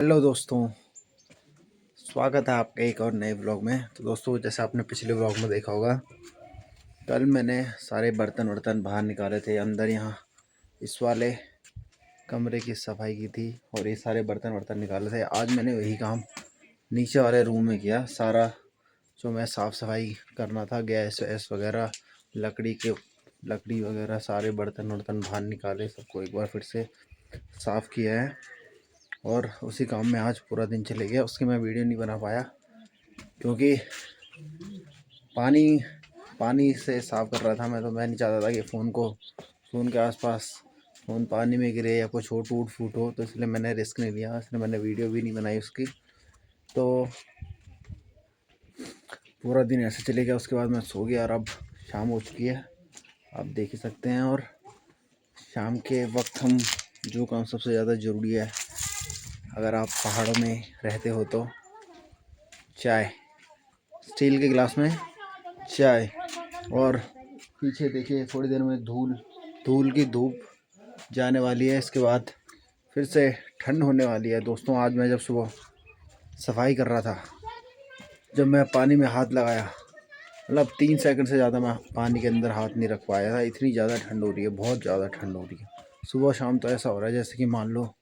Hello दोस्तों, स्वागत है आपके एक और नए ब्लॉग में। तो दोस्तों, जैसे आपने पिछले ब्लॉग में देखा होगा, कल मैंने सारे बर्तन बाहर निकाले थे। अंदर यहाँ इस वाले कमरे की सफाई की थी और ये सारे बर्तन निकाले थे। आज मैंने वही काम नीचे वाले रूम में किया। सारा जो मैं साफ़ सफाई करना था, गैस वैस वगैरह, लकड़ी वगैरह, सारे बर्तन बाहर निकाले, सबको एक बार फिर से साफ़ किया है। और उसी काम में आज पूरा दिन चले गया। उसकी मैं वीडियो नहीं बना पाया क्योंकि पानी से साफ़ कर रहा था मैं। तो मैं नहीं चाहता था कि फ़ोन के आसपास फ़ोन पानी में गिरे या कुछ हो, टूट फूट हो, तो इसलिए मैंने रिस्क नहीं लिया। इसलिए मैंने वीडियो भी नहीं बनाई उसकी। तो पूरा दिन ऐसे चले गया। उसके बाद मैं सो गया और अब शाम हो चुकी है, आप देख ही सकते हैं। और शाम के वक्त हम जो काम सबसे ज़्यादा ज़रूरी है, अगर आप पहाड़ों में रहते हो, तो चाय, स्टील के गिलास में चाय। और पीछे देखिए, थोड़ी देर में धूल की धूप जाने वाली है। इसके बाद फिर से ठंड होने वाली है। दोस्तों, आज मैं जब सुबह सफाई कर रहा था, जब मैं पानी में हाथ लगाया, मतलब 3 सेकंड से ज़्यादा मैं पानी के अंदर हाथ नहीं रख पाया था। इतनी ज़्यादा ठंड हो रही है, बहुत ज़्यादा ठंड हो रही है। सुबह शाम तो ऐसा हो रहा है जैसे कि मान लो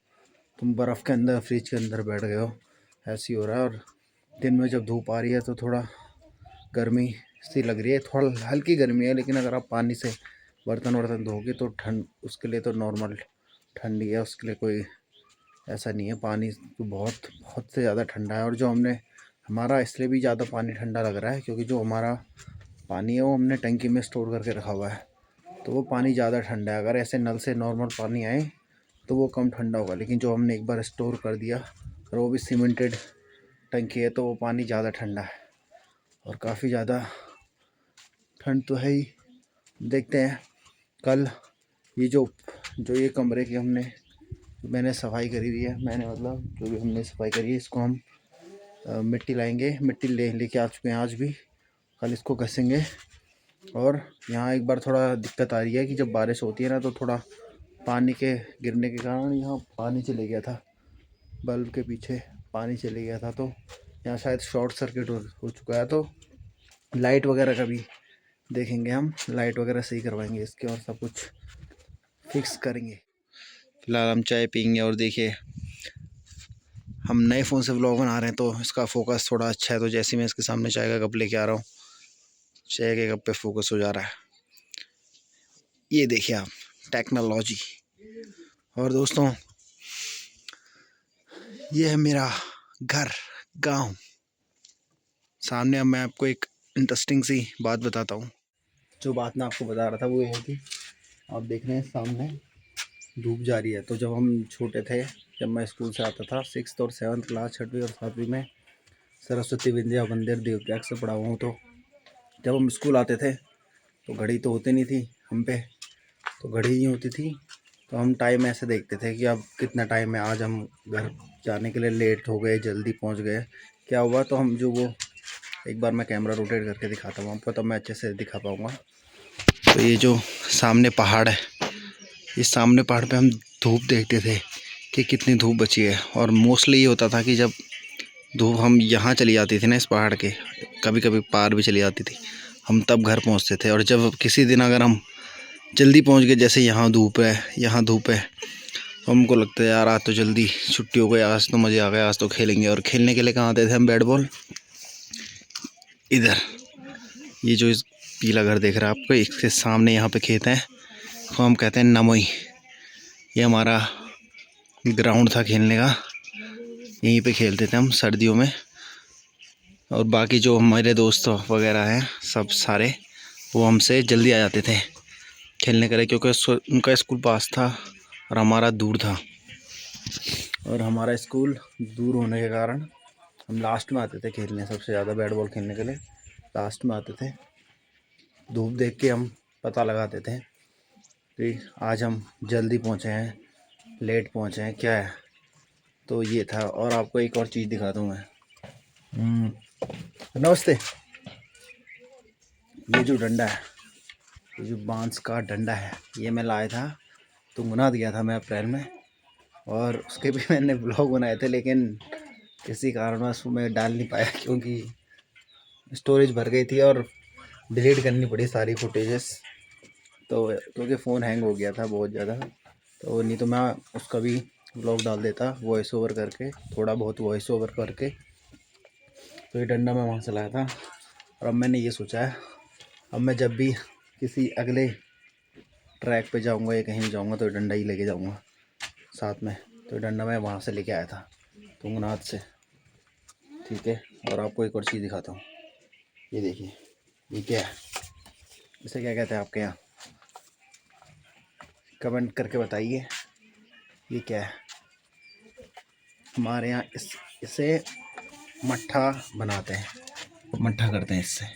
तुम बर्फ़ के अंदर, फ्रिज के अंदर बैठ गए हो, ऐसी हो रहा है। और दिन में जब धूप आ रही है तो थोड़ा गर्मी सी लग रही है, थोड़ा हल्की गर्मी है। लेकिन अगर आप पानी से बर्तन धोगे तो ठंड, उसके लिए तो नॉर्मल ठंड ही है, उसके लिए कोई ऐसा नहीं है। पानी तो बहुत से ज़्यादा ठंडा है। और जो हमारा इसलिए भी ज़्यादा पानी ठंडा लग रहा है क्योंकि जो हमारा पानी है वो हमने टंकी में स्टोर करके रखा हुआ है, तो वो पानी ज़्यादा ठंडा है। अगर ऐसे नल से नॉर्मल पानी आए तो वो कम ठंडा होगा, लेकिन जो हमने एक बार स्टोर कर दिया और वो भी सीमेंटेड टंकी है, तो वो पानी ज़्यादा ठंडा है। और काफ़ी ज़्यादा ठंड तो है ही। देखते हैं कल ये जो ये कमरे की मैंने सफाई करी हुई है, मतलब जो भी हमने सफाई करी है, इसको हम मिट्टी लाएंगे, मिट्टी लेके आ चुके हैं आज भी। कल इसको घसेंगे। और यहाँ एक बार थोड़ा दिक्कत आ रही है कि जब बारिश होती है ना, तो थोड़ा पानी के गिरने के कारण यहाँ पानी चले गया था, बल्ब के पीछे पानी चले गया था। तो यहाँ शायद शॉर्ट सर्किट हो चुका है। तो लाइट वगैरह का भी देखेंगे, हम लाइट वगैरह सही करवाएंगे इसके और सब कुछ फिक्स करेंगे। फिलहाल हम चाय पियेंगे। और देखिए, हम नए फ़ोन से व्लॉग बना रहे हैं तो इसका फोकस थोड़ा अच्छा है। तो जैसे मैं इसके सामने चाय का कप लेके आ रहा हूँ, चाय के कप पे फोकस हो जा रहा है। ये देखिए आप, टेक्नोलॉजी। और दोस्तों, ये है मेरा घर, गांव। सामने अब मैं आपको एक इंटरेस्टिंग सी बात बताता हूँ। जो बात मैं आपको बता रहा था वो ये है कि आप देख रहे हैं सामने धूप जा रही है। तो जब हम छोटे थे, जब मैं स्कूल से आता था, 6th और 7th क्लास, 6वीं और 7वीं में सरस्वती विद्या मंदिर देवत्याग से पढ़ा हुआ हूँ। तो जब हम स्कूल आते थे तो घड़ी तो होती नहीं थी हम पे, तो घड़ी नहीं होती थी, तो हम टाइम ऐसे देखते थे कि अब कितना टाइम है। आज हम घर जाने के लिए लेट हो गए, जल्दी पहुंच गए, क्या हुआ। तो हम जो वो एक बार मैं कैमरा रोटेट करके दिखाता हूँ आपको, तब मैं अच्छे से दिखा पाऊँगा। तो ये जो सामने पहाड़ है, इस सामने पहाड़ पे हम धूप देखते थे कि कितनी धूप बची है। और मोस्टली ये होता था कि जब धूप हम यहाँ चली जाती थी ना, इस पहाड़ के, कभी कभी पार भी चली जाती थी, हम तब घर पहुँचते थे। और जब किसी दिन अगर हम जल्दी पहुँच गए, जैसे यहाँ धूप है, तो हमको लगता है यार आज तो जल्दी छुट्टी हो गई, आज तो मज़े आ गए, आज तो खेलेंगे। और खेलने के लिए कहाँ आते थे हम? Bat ball. इधर ये जो इस पीला घर देख रहा है आपको, इसके सामने यहाँ पे खेत है, तो हम कहते हैं नमोई। ये हमारा ग्राउंड था खेलने का, यहीं पे खेलते थे हम सर्दियों में। और बाकी जो हमारे दोस्त वगैरह हैं, सब सारे, वो हमसे जल्दी आ जाते थे खेलने के लिए, क्योंकि उनका स्कूल पास था और हमारा दूर था। और हमारा स्कूल दूर होने के कारण हम लास्ट में आते थे खेलने, सबसे ज़्यादा बैट बॉल खेलने के लिए लास्ट में आते थे। धूप देख के हम पता लगाते थे कि आज हम जल्दी पहुँचे हैं, लेट पहुँचे हैं, क्या है। तो ये था। और आपको एक और चीज़ दिखा दूँ मैं। नमस्ते। ये जो डंडा है, ये जो बांस का डंडा है, ये मैं लाया था, तुंगनाथ गया था मैं अप्रैल में। और उसके भी मैंने ब्लॉग बनाए थे, लेकिन किसी कारणवश मैं डाल नहीं पाया क्योंकि स्टोरेज भर गई थी और डिलीट करनी पड़ी सारी फुटेजेस। तो क्योंकि फ़ोन हैंग हो गया था बहुत ज़्यादा, तो नहीं तो मैं उसका भी ब्लॉग डाल देता वॉइस ओवर करके, थोड़ा बहुत वॉइस ओवर करके। तो ये डंडा मैं वहाँ से लाया था और अब मैंने ये सोचा है, अब मैं जब भी किसी अगले ट्रैक पे जाऊँगा या कहीं जाऊँगा तो डंडा ही लेके जाऊँगा साथ में। तो डंडा मैं वहाँ से लेके आया था तुंगनाथ से, ठीक है। और आपको एक और चीज़ दिखाता हूँ, ये देखिए, ये क्या है, इसे क्या कहते हैं आपके यहाँ, कमेंट करके बताइए ये क्या है। हमारे यहाँ इसे मट्ठा बनाते हैं, मट्ठा करते हैं इससे।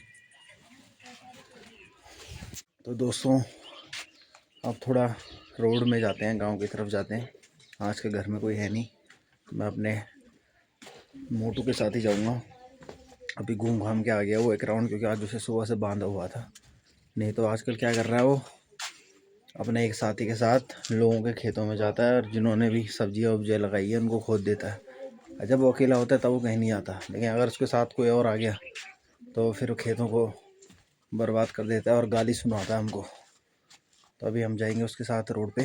तो दोस्तों अब थोड़ा रोड में जाते हैं, गांव की तरफ जाते हैं। आज के घर में कोई है नहीं, मैं अपने मोटू के साथ ही जाऊंगा। अभी घूम घाम के आ गया वो एक राउंड, क्योंकि आज उसे सुबह से बांधा हुआ था। नहीं तो आजकल क्या कर रहा है वो, अपने एक साथी के साथ लोगों के खेतों में जाता है और जिन्होंने भी सब्जियां वब्जियाँ लगाई है उनको खोद देता है। जब वो अकेला होता है तब वो कहीं नहीं आता, लेकिन अगर उसके साथ कोई और आ गया तो फिर वो खेतों को बर्बाद कर देता है और गाली सुनाता है हमको। तो अभी हम जाएंगे उसके साथ रोड पे,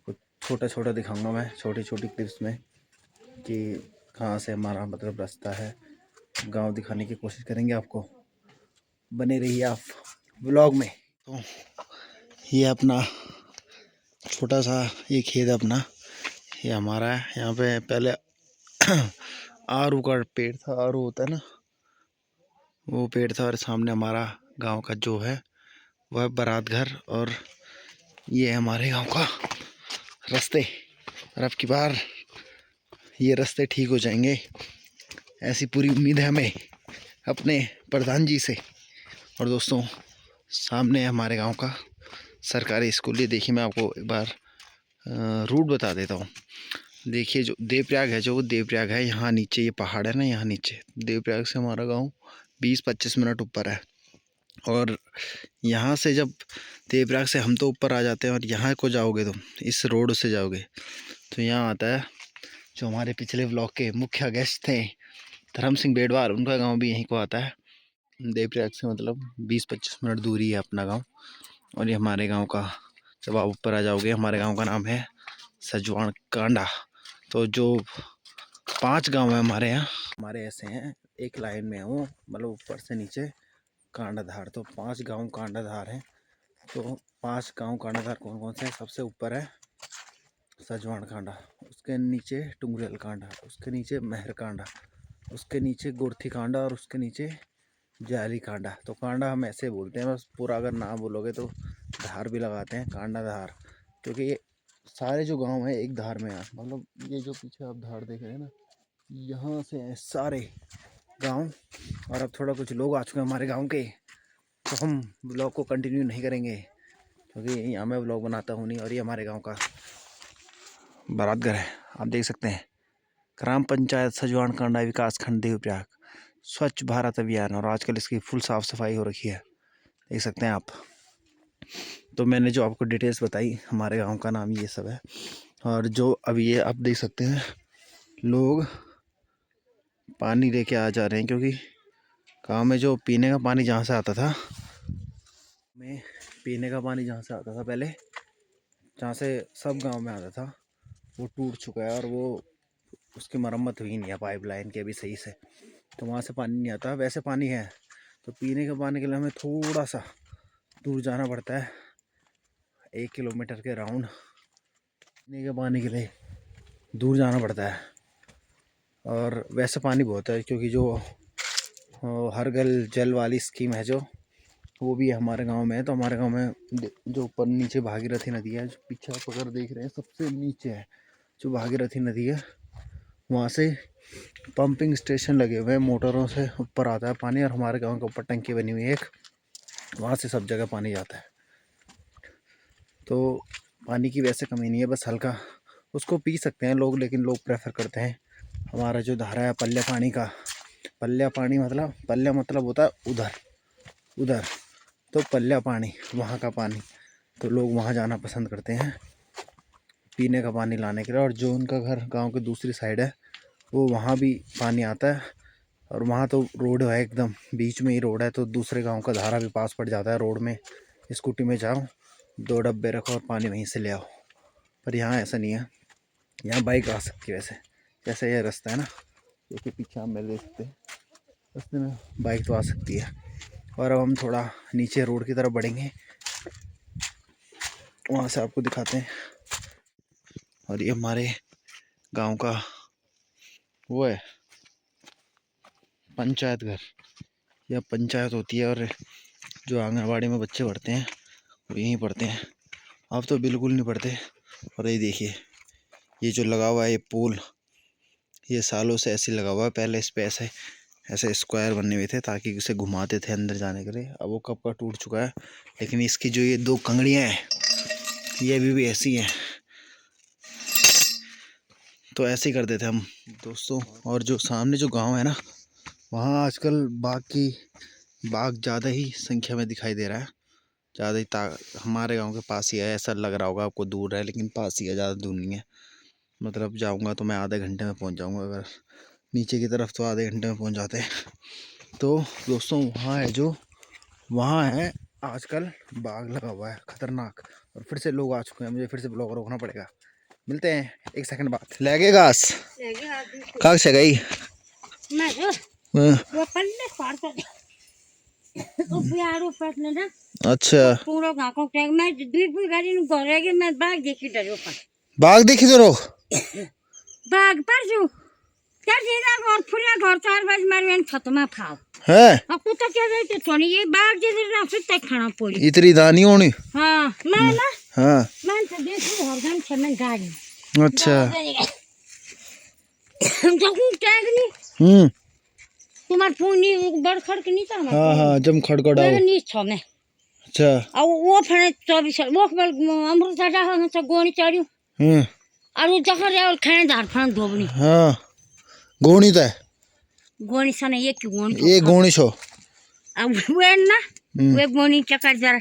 कुछ छोटा छोटा दिखाऊंगा मैं, छोटी छोटी क्लिप्स में, कि कहाँ से हमारा मतलब रास्ता है। गांव दिखाने की कोशिश करेंगे आपको, बने रहिए आप व्लॉग में। तो ये अपना छोटा सा ये खेत अपना, ये हमारा है। यहाँ पे पहले आरू का पेड़ था, आरू होता है ना, वो पेड़ था। और सामने हमारा गांव का जो है वह बारात घर, और ये है हमारे गांव का रास्ते। और अब की बार ये रास्ते ठीक हो जाएंगे, ऐसी पूरी उम्मीद है हमें अपने प्रधान जी से। और दोस्तों सामने है हमारे गांव का सरकारी स्कूल। ये देखिए, मैं आपको एक बार रूट बता देता हूँ। देखिए जो देवप्रयाग है, जो वो देवप्रयाग है, यहाँ नीचे ये पहाड़ है ना, यहाँ नीचे देवप्रयाग से हमारा गांव 20-25 मिनट ऊपर है। और यहाँ से जब देवप्रयाग से हम तो ऊपर आ जाते हैं, और यहाँ को जाओगे तो इस रोड से जाओगे तो यहाँ आता है जो हमारे पिछले व्लॉग के मुख्य गेस्ट थे धर्म सिंह बेडवार, उनका गांव भी यहीं को आता है। देवप्रयाग से मतलब 20-25 मिनट दूरी है अपना गांव। और ये हमारे गांव का, जब आप ऊपर आ जाओगे, हमारे गांव का नाम है सजवाण कांडा। तो जो 5 गांव है हमारे यहाँ, हमारे ऐसे हैं, एक लाइन में है वो, मतलब ऊपर से नीचे कांडाधार। तो 5 गांव कांडाधार हैं। तो 5 गांव कांडाधार कौन कौन से हैं? सबसे ऊपर है सजवाण कांडा, उसके नीचे टुंगरेल कांडा, उसके नीचे महर कांडा, उसके नीचे गुरथी कांडा, और उसके नीचे जाली कांडा। तो कांडा हम ऐसे बोलते हैं, बस पूरा अगर ना बोलोगे तो धार भी लगाते हैं, कांडा धार। क्योंकि ये सारे जो गांव हैं एक धार में हैं, मतलब ये जो पीछे आप धार देख रहे हैं ना, यहाँ से हैं सारे गांव। और अब थोड़ा कुछ लोग आ चुके हैं हमारे गांव के, तो हम ब्लॉग को कंटिन्यू नहीं करेंगे क्योंकि यहाँ मैं ब्लॉग बनाता हूँ नहीं। और ये हमारे गांव का बारात घर है, आप देख सकते हैं। ग्राम पंचायत सजवाण कांडा विकास खंड देवप्रयाग, स्वच्छ भारत अभियान। और आजकल इसकी फुल साफ़ सफाई हो रखी है, देख सकते हैं आप। तो मैंने जो आपको डिटेल्स बताई, हमारे गांव का नाम ये सब है। और जो अभी ये आप देख सकते हैं, लोग पानी लेके आ जा रहे हैं, क्योंकि गांव में जो पीने का पानी जहाँ से आता था, में पीने का पानी जहाँ से आता था पहले, जहाँ से सब गांव में आता था, वो टूट चुका है। और वो उसकी मरम्मत हुई नहीं है पाइपलाइन के अभी सही से, तो वहाँ से पानी नहीं आता। वैसे पानी है, तो पीने के पानी के लिए हमें थोड़ा सा दूर जाना पड़ता है, 1 किलोमीटर के राउंड पीने के पानी के लिए दूर जाना पड़ता है। और वैसे पानी बहुत है, क्योंकि जो हर घर जल वाली स्कीम है जो, वो भी हमारे गांव में है। तो हमारे गांव में जो ऊपर नीचे भागीरथी नदी है, जो पीछे आप अगर देख रहे हैं सबसे नीचे है जो भागीरथी नदी है, वहाँ से पंपिंग स्टेशन लगे हुए हैं, मोटरों से ऊपर आता है पानी। और हमारे गांव के ऊपर टंकी बनी हुई है एक, वहाँ से सब जगह पानी जाता है। तो पानी की वैसे कमी नहीं है, बस हल्का उसको पी सकते हैं लोग, लेकिन लोग प्रेफर करते हैं हमारा जो धारा है पल्ले पानी का। पल्ला पानी मतलब, पल्ला मतलब होता है उधर उधर, तो पल्ला पानी वहाँ का पानी, तो लोग वहाँ जाना पसंद करते हैं। पीने का पानी लाने के लिए। और जो उनका घर गांव के दूसरी साइड है वो वहाँ भी पानी आता है। और वहाँ तो रोड है, एकदम बीच में ही रोड है, तो दूसरे गांव का धारा भी पास पड़ जाता है रोड में। स्कूटी में जाओ, 2 डब्बे रखो और पानी वहीं से ले आओ। पर यहाँ ऐसा नहीं है, यहाँ बाइक आ सकती है। वैसे जैसे ये रास्ता है ना, जो कि पीछे आप मेरे देख सकते हैं, रास्ते में बाइक तो आ सकती है। और अब हम थोड़ा नीचे रोड की तरफ बढ़ेंगे, वहाँ से आपको दिखाते हैं। और ये हमारे गांव का वो है पंचायत घर, या पंचायत होती है। और जो आंगनबाड़ी में बच्चे पढ़ते हैं वो यहीं पढ़ते हैं। अब तो बिल्कुल नहीं पढ़ते। और ये देखिए, ये जो लगा हुआ है ये पोल, ये सालों से ऐसे लगा हुआ है। पहले इस पे ऐसे स्क्वायर बने हुए थे ताकि उसे घुमाते थे अंदर जाने के लिए। अब वो कब का टूट चुका है। लेकिन इसकी जो ये 2 कंगड़ियाँ हैं ये अभी भी ऐसी हैं। तो ऐसे ही करते थे हम दोस्तों। और जो सामने जो गांव है ना, वहाँ आजकल बाघ ज़्यादा ही संख्या में दिखाई दे रहा है। ज़्यादा ही हमारे गांव के पास ही है, ऐसा लग रहा होगा आपको दूर है, लेकिन पास ही है, ज़्यादा दूर नहीं है। मतलब जाऊंगा तो मैं आधे घंटे में पहुंच जाऊंगा, अगर नीचे की तरफ तो आधे घंटे में पहुंच जाते हैं। तो दोस्तों वहाँ है जो, वहाँ है आजकल बाघ लगा हुआ है खतरनाक। और फिर से लोग आ चुके हैं, मुझे फिर से ब्लॉग रोकना पड़ेगा। मिलते हैं 1 सेकंड बाद। लगे घास कहाँ से गई? अच्छा, बाघ देखी तो रोक बाघ पर जो क्या जीरा और फुलिया घर 4 बजे मारे छत में फाव है। अब कुत्ता क्या देते थोड़ी ये बाघ जैसे रास्ते तक खाना पड़ी इतनी दानी होनी। हां मैं ना, हाँ मैं तो देखो हरदम छमे गाड़ी। अच्छा जगू टैग नहीं तुम्हार फोन नहीं बड़ खड़क नहीं था। हाँ हाँ जम खड़खड़ाओ नहीं छमे। अच्छा अब वो फने 24 वो अमृत जा हम से गोनी चढ़ियो और वो जखर रे और खाने झाड़ फन धोबनी। हाँ गोणी तो है, गोनी सने ये की गोनी ये गोणी छो। अब वे ना वे गोनी चक्कर जरा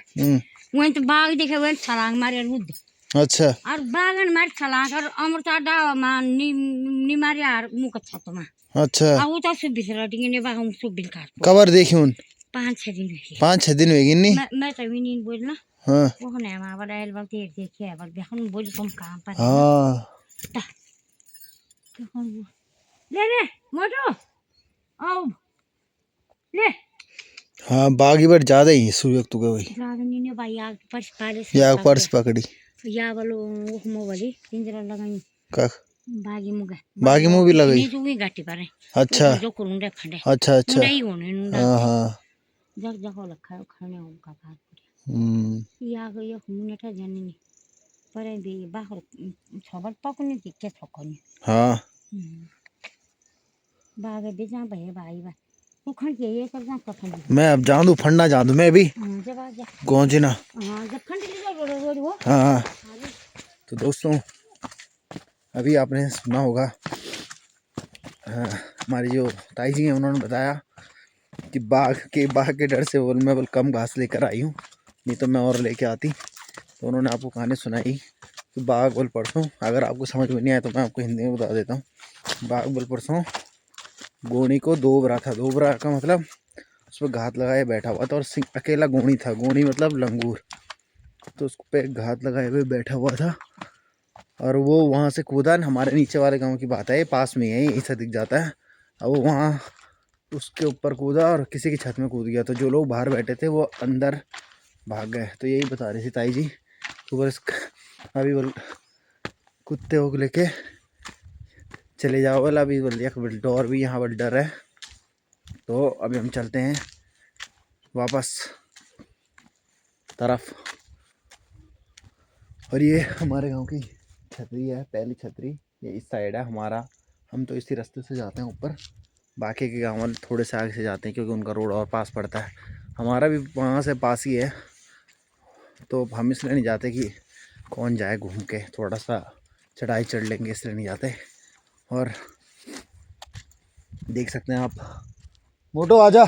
वे तो बाघ देखे वे छलांग मारे रुद। अच्छा और बागन मार छलांग और अमृता डावा मा नि मारे यार मुक छत में। अच्छा अब वो तो सुबिस रटिंग ने बाग हम सुबिल काट कवर देखी उन 5-6 दिन हुई। 5-6 दिन होगी नहीं। मैं तो भी नहीं बोलना। हाँ वो ने हमारा बड़ा एल वक्त देखे है वक्त देखो बोल तुम काम पर। हाँ ले ले मोटो आओ ले। हाँ बागी बार ज्यादा ही सूर्य तू गई ज्यादा नहीं ने भाई आग पर्स पाले या पर्स पकड़ी या वालो वो मोबाइल पिंजरा लगाई का बागी मुंह भी लगाई नहीं जो भी गाटी पर। अच्छा जो करूंगा खंडे अच्छा अच्छा नहीं होने हाँ हाँ जग जग लखा खाने उनका बात या गई हमने था जाने नहीं पर भी बाहर छबर पकने दिखे थकने। हाँ बागे भी जा भाई भाई बा तू खन के ये कर जा कफन। मैं अब जान दूं फंडा जान दूं मैं भी जब आ जा गौंजना। हां जब खंड ले वो हाँ तो दोस्तों अभी आपने सुना होगा, हमारी जो ताई जी हैं उन्होंने बताया कि बाघ के डर से मैं बल कम घास लेकर आई हूँ, नहीं तो मैं और लेके आती। तो उन्होंने आपको कहानी सुनाई कि बाघ बोल परसों, अगर आपको समझ में नहीं आया तो मैं आपको हिंदी में बता देता हूँ। बाघ बोल परसों गोणी को दोबरा था। दोबरा का मतलब उस पर घात लगाए बैठा हुआ था, और अकेला गोणी था। गोणी मतलब लंगूर, तो उस पर घात लगाए हुए बैठा हुआ था। और वो वहाँ से कूदा। हमारे नीचे वाले गांव की बात है, ये पास में है, ऐसा दिख जाता है। अब वो वहाँ उसके ऊपर कूदा और किसी की छत में कूद गया। तो जो लोग बाहर बैठे थे वो अंदर भाग गए। तो यही बता रही थी ताई जी। तो बस अभी बोल कुत्ते को लेके चले जाओ बोला। अभी बोल दिया डोर भी यहाँ पर डर है। तो अभी हम चलते हैं वापस तरफ। और ये हमारे गांव की छतरी है, पहली छतरी ये इस साइड है हमारा। हम तो इसी रास्ते से जाते हैं ऊपर, बाकी के गांव वाले थोड़े से आगे से जाते हैं क्योंकि उनका रोड और पास पड़ता है। हमारा भी वहाँ से पास ही है, तो हम इसलिए नहीं जाते कि कौन जाए घूम के, थोड़ा सा चढ़ाई चढ़ लेंगे इसलिए नहीं जाते। और देख सकते हैं आप, मोटू आजा,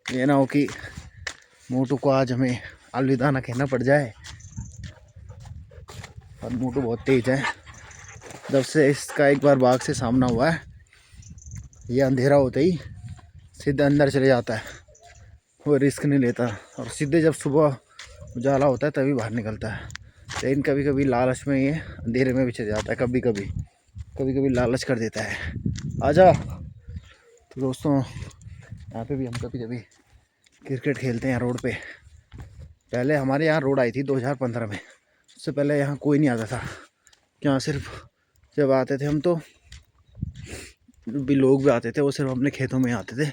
ये ना हो कि मोटू को आज हमें अलविदा ना कहना पड़ जाए। और मोटू बहुत तेज है। जब से इसका एक बार बाघ से सामना हुआ है, ये अंधेरा होते ही सीधे अंदर चले जाता है, वो रिस्क नहीं लेता। और सीधे जब सुबह उजाला होता है तभी बाहर निकलता है। लेकिन कभी कभी लालच में ये अंधेरे में भी चले जाता है, कभी कभी लालच कर देता है। आजा। तो दोस्तों, यहाँ पे भी हम कभी कभी क्रिकेट खेलते हैं रोड पे। पहले हमारे यहाँ रोड आई थी 2015 में, उससे पहले यहाँ कोई नहीं आता था। यहाँ सिर्फ जब आते थे हम तो भी लोग भी आते थे, वो सिर्फ अपने खेतों में आते थे।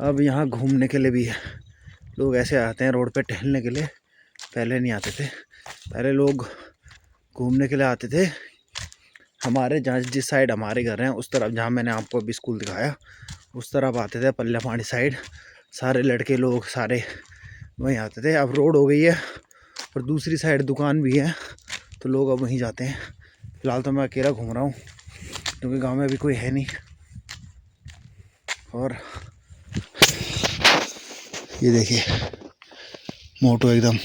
अब यहाँ घूमने के लिए भी लोग ऐसे आते हैं रोड पे टहलने के लिए, पहले नहीं आते थे। पहले लोग घूमने के लिए आते थे हमारे जहाँ जिस साइड हमारे घर हैं उस तरफ, जहाँ मैंने आपको अभी स्कूल दिखाया उस तरफ आते थे, पल्ला पहाड़ी साइड। सारे लड़के लोग सारे वहीं आते थे। अब रोड हो गई है और दूसरी साइड दुकान भी है, तो लोग अब वहीं जाते हैं। फिलहाल तो मैं अकेला घूम रहा हूँ क्योंकि गांव में अभी कोई है नहीं। और ये देखिए, मोटू एकदम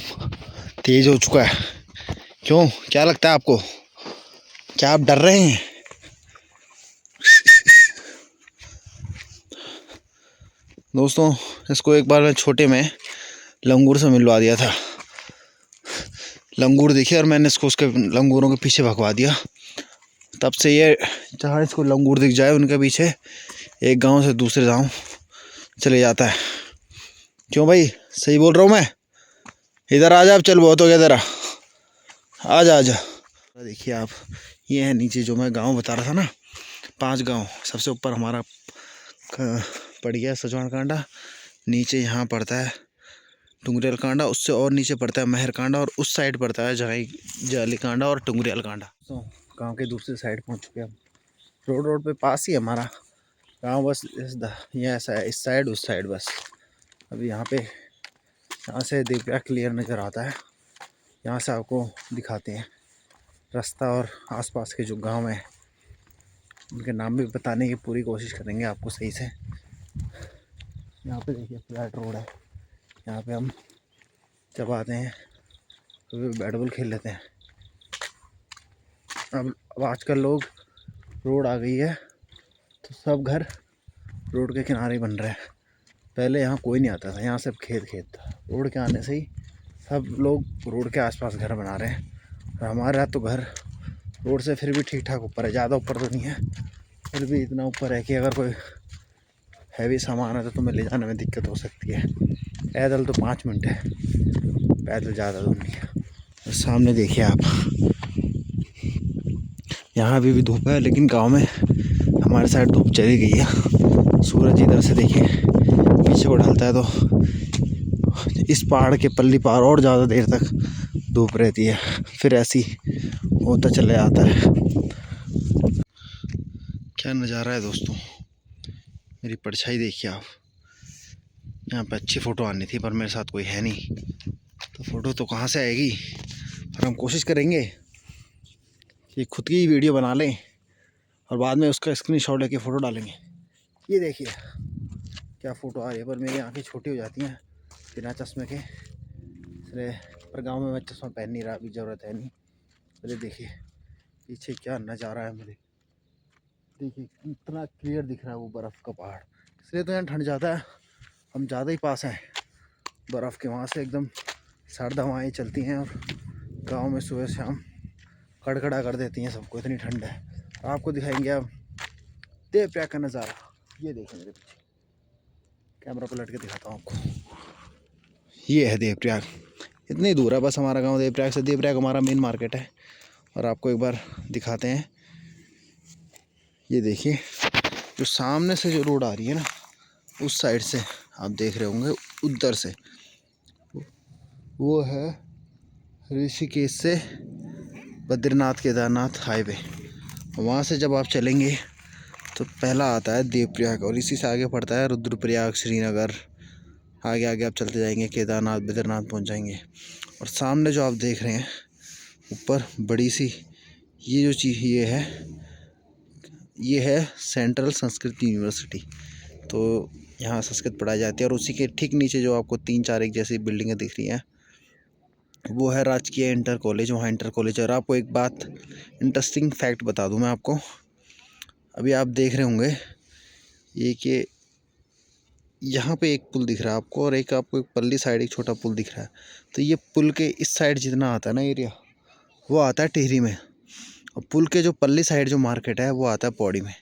तेज हो चुका है। क्यों, क्या लगता है आपको? क्या आप डर रहे हैं? दोस्तों, इसको एक बार मैं छोटे में लंगूर से मिलवा दिया था। लंगूर देखिए, और मैंने इसको उसके लंगूरों के पीछे भगवा दिया। तब से ये जहाँ इसको लंगूर दिख जाए उनके पीछे एक गांव से दूसरे गांव चले जाता है। क्यों भाई, सही बोल रहा हूँ मैं? इधर आ जा, अब चल बहुत हो गया तेरा, आ जा। देखिए आप, ये है नीचे जो मैं गांव बता रहा था ना, 5 गांव। सबसे ऊपर हमारा पड़ गया सजवान कांडा, नीचे यहाँ पड़ता है टुंगरियल कांडा, उससे और नीचे पड़ता है महर कांडा, और उस साइड पड़ता है जाली कांडा और टुंगरियल कांडा। तो गांव के दूसरी साइड पहुंच चुके हैं हम। रोड पे पास ही है हमारा गांव, बस ये ऐसा है, इस साइड उस साइड बस। अभी यहाँ पे, यहाँ से दिव्या क्लियर नज़र आता है। यहाँ से आपको दिखाते हैं रास्ता और आसपास के जो गांव हैं उनके नाम भी बताने की पूरी कोशिश करेंगे आपको सही से। यहाँ पे देखिए फ्लैट रोड है, यहाँ पे हम जब आते हैं तो बैट बॉल खेल लेते हैं। अब आजकल लोग, रोड आ गई है तो सब घर रोड के किनारे बन रहे हैं। पहले यहाँ कोई नहीं आता था, यहाँ सब खेत था। रोड के आने से ही सब लोग रोड के आसपास घर बना रहे हैं। और हमारे यहाँ तो घर रोड से फिर भी ठीक ठाक ऊपर है, ज़्यादा ऊपर तो नहीं है, फिर भी इतना ऊपर है कि अगर कोई हैवी सामान है तो तुम्हें ले जाने में दिक्कत हो सकती है। पैदल तो 5 मिनट है, पैदल ज़्यादा दूर नहीं है। और सामने देखिए आप, यहाँ अभी भी धूप है, लेकिन गांव में हमारे साइड धूप चली गई है। सूरज इधर से देखिए पीछे को ढलता है तो इस पहाड़ के पल्ली पार और ज़्यादा देर तक धूप रहती है, फिर ऐसी होता चले आता है। क्या नज़ारा है दोस्तों, मेरी परछाई देखिए आप। यहाँ पे अच्छी फ़ोटो आनी थी पर मेरे साथ कोई है नहीं, तो फ़ोटो तो कहाँ से आएगी। पर हम कोशिश करेंगे कि खुद की वीडियो बना लें और बाद में उसका स्क्रीनशॉट लेके फ़ोटो डालेंगे। ये देखिए क्या फ़ोटो आ रही है, पर मेरी आंखें छोटी हो जाती हैं बिना चश्मे के, इसलिए। पर गांव में मैं चश्मा पहन नहीं रहा, अभी ज़रूरत है नहीं। अरे देखिए पीछे क्या नज़ारा है मेरे, देखिए इतना क्लियर दिख रहा है वो बर्फ़ का पहाड़। इसलिए तो यहाँ ठंड ज़्यादा है, हम ज़्यादा ही पास हैं बर्फ़ के। वहाँ से एकदम सर्द हवाएँ चलती हैं और गांव में सुबह शाम कड़कड़ा कर देती हैं सबको, इतनी ठंड है। आपको दिखाएंगे अब देवप्रयाग का नज़ारा। ये देखें मेरे पीछे, कैमरा पलट के दिखाता हूँ आपको। ये है देवप्रयाग, इतनी दूर है बस हमारा गांव देवप्रयाग से। देवप्रयाग हमारा मेन मार्केट है। और आपको एक बार दिखाते हैं, ये देखिए जो सामने से जो रोड आ रही है ना, उस साइड से आप देख रहे होंगे, उधर से वो है ऋषिकेश से बद्रीनाथ केदारनाथ हाईवे। वहाँ से जब आप चलेंगे तो पहला आता है देवप्रयाग, और इसी से आगे पड़ता है रुद्रप्रयाग, श्रीनगर। आगे आगे आप चलते जाएंगे, केदारनाथ बद्रीनाथ पहुँच जाएंगे। और सामने जो आप देख रहे हैं ऊपर बड़ी सी ये जो चीज़ ये है सेंट्रल संस्कृत यूनिवर्सिटी। तो यहाँ संस्कृत पढ़ाई जाती है। और उसी के ठीक नीचे जो आपको 3-4 एक जैसी बिल्डिंगें दिख रही हैं, वो है राजकीय इंटर कॉलेज, वहाँ इंटर कॉलेज है। और आपको एक बात इंटरेस्टिंग फैक्ट बता दूँ मैं आपको, अभी आप देख रहे होंगे ये कि यहाँ पे एक पुल दिख रहा है आपको, और एक आपको एक पल्ली साइड एक छोटा पुल दिख रहा है। तो ये पुल के इस साइड जितना आता है ना एरिया, वो आता है टिहरी में, और पुल के जो पल्ली साइड जो मार्केट है वो आता है पौड़ी में।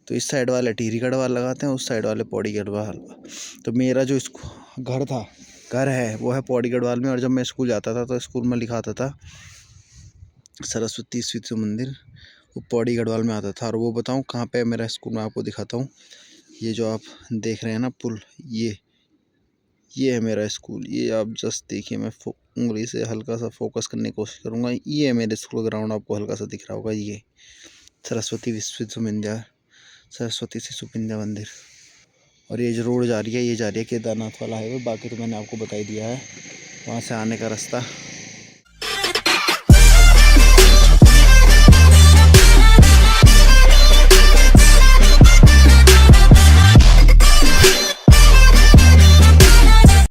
तो इस साइड वाले टिहरी गढ़वाल लगाते हैं, उस साइड वाले पौड़ी गढ़वाल। तो मेरा जो घर है वो है पौड़ी गढ़वाल में। और जब मैं स्कूल जाता था तो स्कूल में लिखा आता था सरस्वती शिशु मंदिर, वो पौड़ी गढ़वाल में आता था। और वो बताऊँ कहाँ पे है मेरा स्कूल, मैं आपको दिखाता हूँ। ये जो आप देख रहे हैं ना पुल, ये है मेरा स्कूल। ये आप जस्ट देखिए, मैं उंगली से हल्का सा फोकस करने की कोशिश करूँगा। ये है मेरे स्कूल ग्राउंड, आपको हल्का सा दिख रहा होगा। ये सरस्वती शिशु विद्या मंदिर। और ये जो रोड जा रही है, ये जा रही है केदारनाथ वाला हाईवे। बाकी तो मैंने आपको बता ही दिया है, वहाँ से आने का रास्ता